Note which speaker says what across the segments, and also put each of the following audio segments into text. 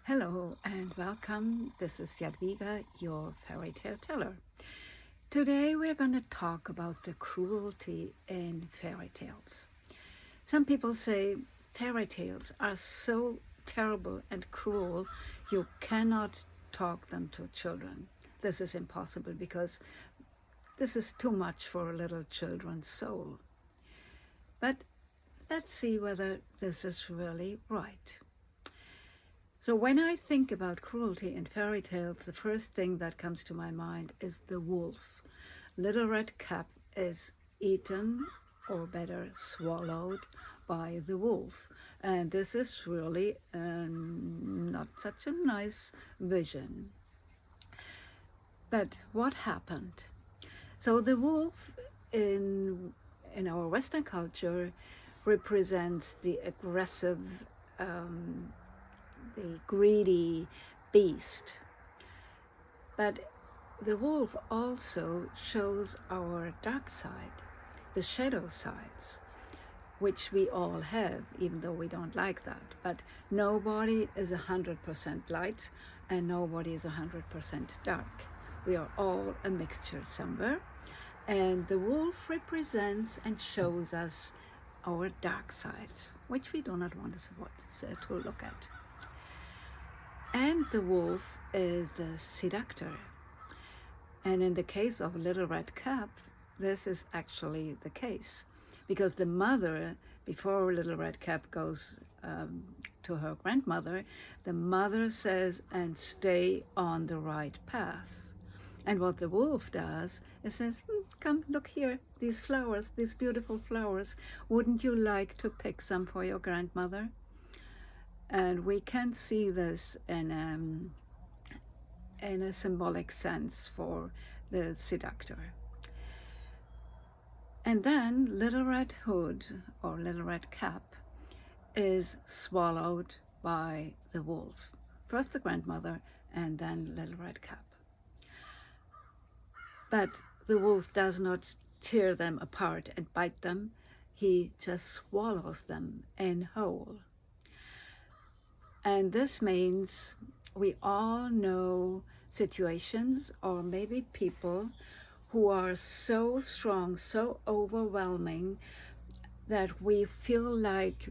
Speaker 1: Hello and welcome. This is Jadwiga, your fairy tale teller. Today we're going to talk about the cruelty in fairy tales. Some people say fairy tales are so terrible and cruel you cannot talk them to children. This is impossible because this is too much for a little children's soul. But let's see whether this is really right. So when I think about cruelty in fairy tales, the first thing that comes to my mind is the wolf. Little Red Cap is eaten, or better, swallowed by the wolf. And this is really not such a nice vision. But what happened? So the wolf in our Western culture represents the aggressive, the greedy beast. But the wolf also shows our dark side, the shadow sides, which we all have, even though we don't like that. But nobody is 100% light and nobody is 100% dark. We are all a mixture somewhere. And the wolf represents and shows us our dark sides, which we do not want to look at. And the wolf is the seductor. And in the case of Little Red Cap, this is actually the case. Because the mother, before Little Red Cap goes to her grandmother, the mother says, and stay on the right path. And what the wolf does is says, come, look here, these flowers, these beautiful flowers. Wouldn't you like to pick some for your grandmother? And we can see this in a symbolic sense for the seductor. And then Little Red Hood, or Little Red Cap, is swallowed by the wolf. First the grandmother, and then Little Red Cap. But the wolf does not tear them apart and bite them. He just swallows them in whole. And this means we all know situations or maybe people who are so strong, so overwhelming that we feel like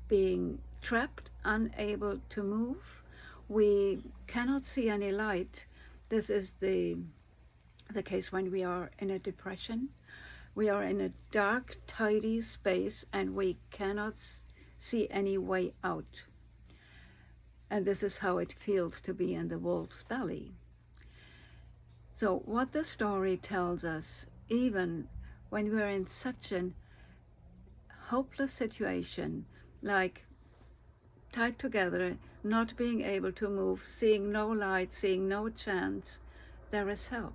Speaker 1: being trapped, unable to move. We cannot see any light. This is the case when we are in a depression. We are in a dark, tidy space and we cannot see any way out. And this is how it feels to be in the wolf's belly. So what the story tells us, even when we're in such a hopeless situation, like tied together, not being able to move, seeing no light, seeing no chance, there is help.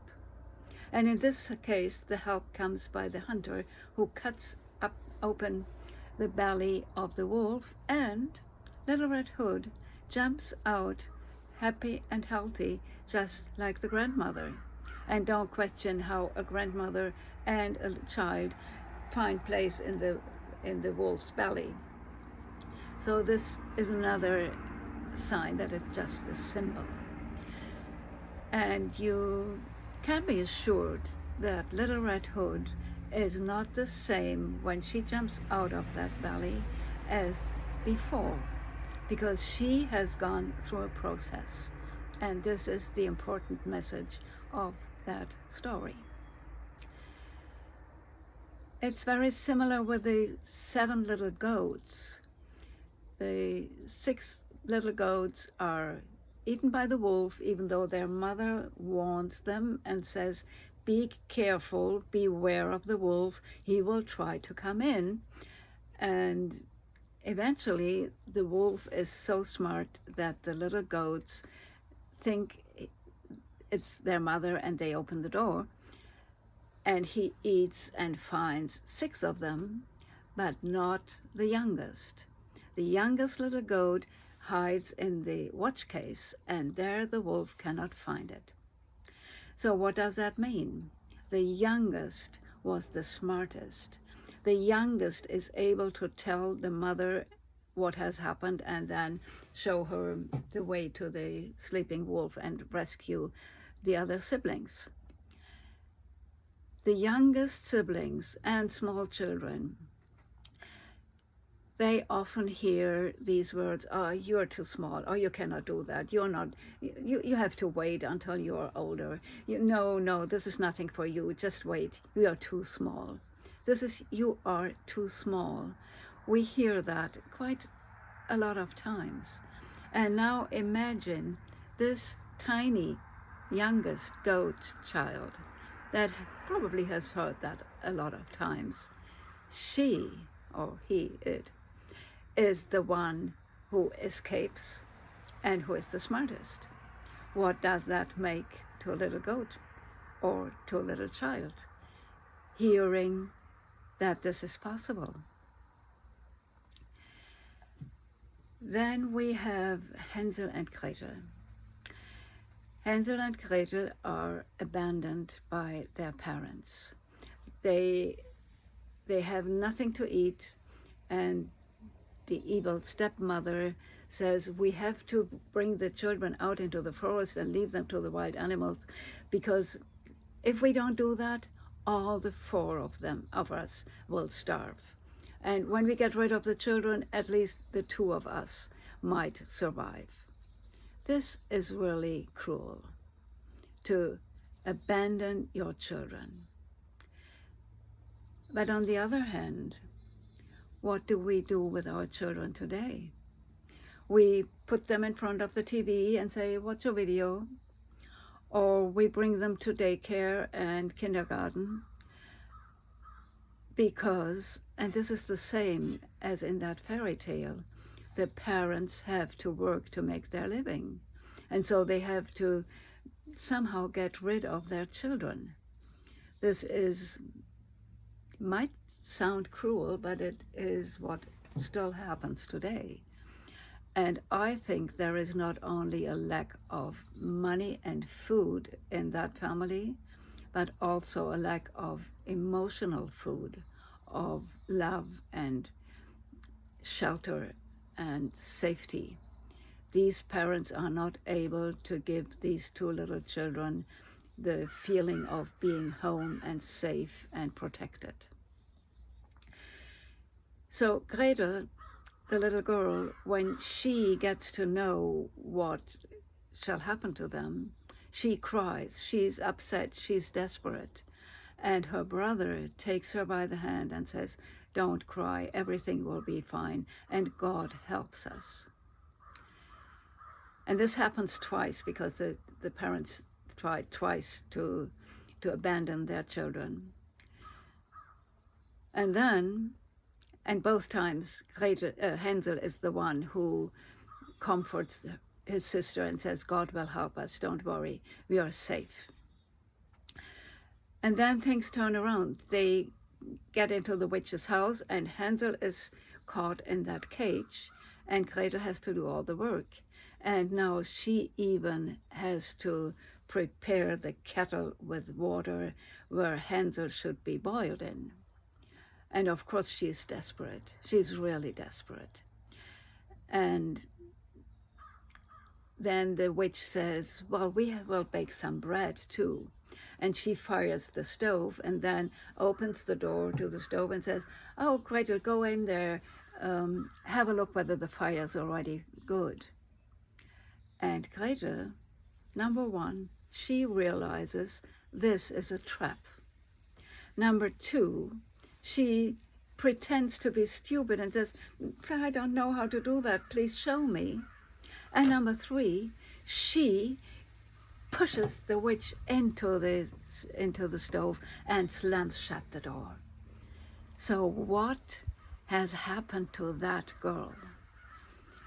Speaker 1: And in this case, the help comes by the hunter who cuts open the belly of the wolf, and Little Red Hood jumps out happy and healthy, just like the grandmother. And don't question how a grandmother and a child find place in the wolf's belly. So this is another sign that it's just a symbol. And you can be assured that Little Red Hood is not the same when she jumps out of that belly as before, because she has gone through a process. And this is the important message of that story. It's very similar with the 7 little goats. The 6 little goats are eaten by the wolf, even though their mother warns them and says, be careful, beware of the wolf, he will try to come in. And eventually, the wolf is so smart that the little goats think it's their mother and they open the door. And he eats and finds 6 of them, but not the youngest. The youngest little goat hides in the watch case, and there the wolf cannot find it. So what does that mean? The youngest was the smartest. The youngest is able to tell the mother what has happened and then show her the way to the sleeping wolf and rescue the other siblings. The youngest siblings and small children, they often hear these words, oh, you're too small, or you cannot do that, you're not, you have to wait until you're older. No, this is nothing for you, just wait, you are too small. You are too small. We hear that quite a lot of times. And now imagine this tiny youngest goat child that probably has heard that a lot of times. She, or he, it, is the one who escapes and who is the smartest. What does that make to a little goat or to a little child? Hearing that this is possible. Then we have Hansel and Gretel. Hansel and Gretel are abandoned by their parents. They have nothing to eat, and the evil stepmother says, we have to bring the children out into the forest and leave them to the wild animals, because if we don't do that, all the four of us will starve. And when we get rid of the children, at least the two of us might survive. This is really cruel, to abandon your children. But on the other hand, what do we do with our children today? We put them in front of the TV and say, watch a video. Or we bring them to daycare and kindergarten because, and this is the same as in that fairy tale, the parents have to work to make their living. And so they have to somehow get rid of their children. This might sound cruel, but it is what still happens today. And I think there is not only a lack of money and food in that family, but also a lack of emotional food, of love and shelter and safety. These parents are not able to give these two little children the feeling of being home and safe and protected. So Gretel, the little girl, when she gets to know what shall happen to them, she cries, she's upset, she's desperate. And her brother takes her by the hand and says, don't cry, everything will be fine, and God helps us. And this happens twice because the parents tried twice to abandon their children. And both times, Hansel is the one who comforts his sister and says, God will help us, don't worry, we are safe. And then things turn around. They get into the witch's house, and Hansel is caught in that cage, and Gretel has to do all the work. And now she even has to prepare the kettle with water where Hansel should be boiled in. And of course she's desperate. She's really desperate. And then the witch says, well, we will bake some bread too. And she fires the stove and then opens the door to the stove and says, oh, Gretel, go in there, have a look whether the fire's already good. And Gretel, number one, she realizes this is a trap. Number two, she pretends to be stupid and says, I don't know how to do that, please show me. And number three, she pushes the witch into the stove and slams shut the door. So what has happened to that girl?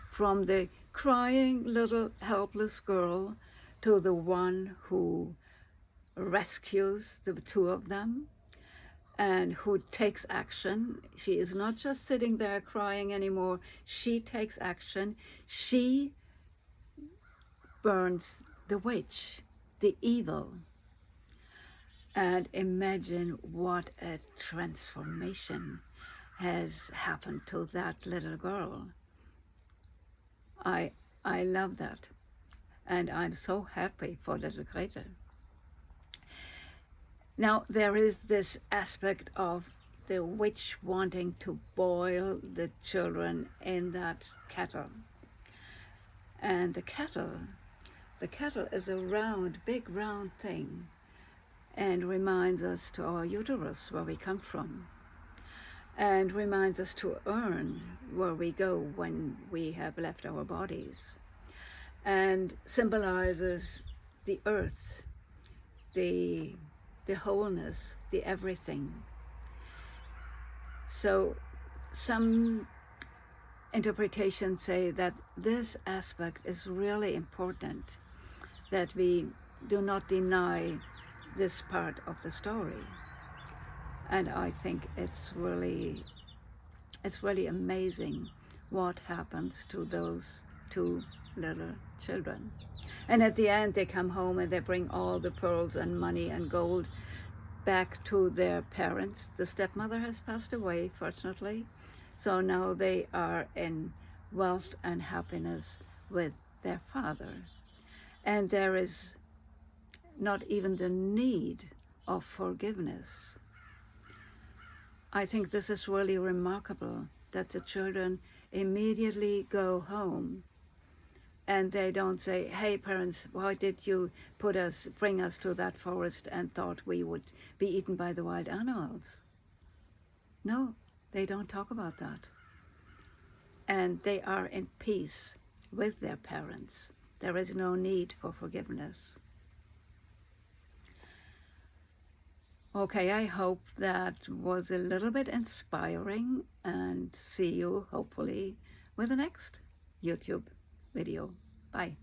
Speaker 1: From the crying little helpless girl to the one who rescues the two of them and who takes action. She is not just sitting there crying anymore. She takes action. She burns the witch, the evil. And imagine what a transformation has happened to that little girl. I I love that, and I'm so happy for little Gretel. Now there is this aspect of the witch wanting to boil the children in that kettle, and the kettle is a round, big round thing, and reminds us to our uterus where we come from, and reminds us to earn where we go when we have left our bodies, and symbolizes the earth, the wholeness, the everything. So some interpretations say that this aspect is really important, that we do not deny this part of the story. And I think it's really amazing what happens to those two little children. And at the end they come home and they bring all the pearls and money and gold back to their parents. The stepmother has passed away, fortunately, so now they are in wealth and happiness with their father. And there is not even the need of forgiveness. I think this is really remarkable, that the children immediately go home and they don't say, hey parents, why did you bring us to that forest and thought we would be eaten by the wild animals? No, they don't talk about that. And they are in peace with their parents. There is no need for forgiveness. Okay, I hope that was a little bit inspiring, and see you hopefully with the next YouTube video. Bye.